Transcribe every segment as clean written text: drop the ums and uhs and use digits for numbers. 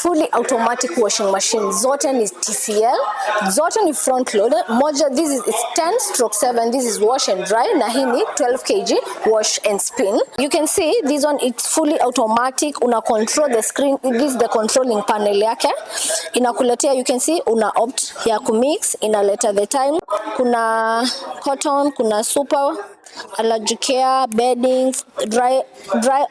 fully automatic washing machine. Zote ni TCL, zote ni front loader. Moja, this is 10/7, this is wash and dry, na hii ni 12 kg wash and spin. You can see this one, it's fully automatic. Una control the screen, this is the controlling panel yake. Inakuletea, you can see, una opt ya kumix, inaleta the time. Kuna cotton, kuna super, allergic care, beddings, dry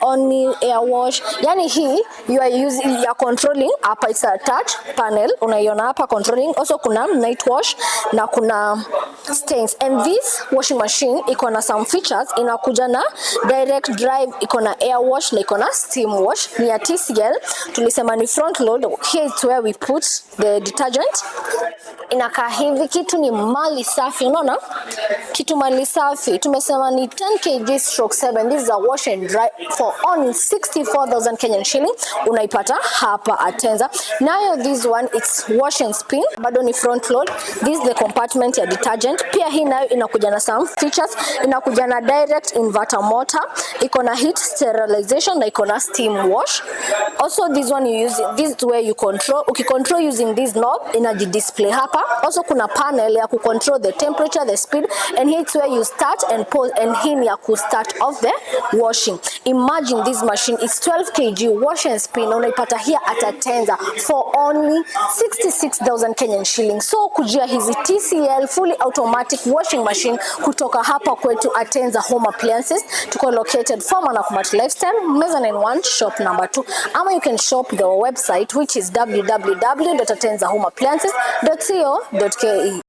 only, air wash. Yani hii you are controlling hapa, it's a touch panel, unaiona hapa controlling. Also kuna night wash na kuna stains. And this washing machine iko na some features. Inakuja na direct drive, iko na air wash na iko na steam wash. Ni ya TCL, tulisema ni front load. Here is where we put the detergent. Inakaa hivi, kitu ni mali safi, unaona? Kitu mali safi. Tumesema ni 10 kg/7. This is a wash and dry for only 64,000 Kenyan shilling. Unaipata hapa Atenza. Nayo this one, it's wash and spin, bado ni front load. This is the compartment ya detergent. Pia hii nayo inakuja na some features. Inakuja na direct inverter motor, iko na heat sterilization na iko na steam wash. Also this one you use, this is where you control. Ukicontrol using this knob, inaji display hapa. Also kuna panel ya ku control the temperature, the speed, and here it's where you start and pause, and hii ni ya ku start off the washing. Imagine this machine is 12 kg wash and spin. Unaipata here at Atenza for only 66,000 Kenyan shillings. So kujia hizi TCL fully automatic washing machine kutoka hapa kwetu Atenza Home Appliances. Tuko located Former Nakumatt Lifestyle, Mezzanine 1, shop number 2. Ama you can shop the website, which is www.atenzahomeappliances.co.ke.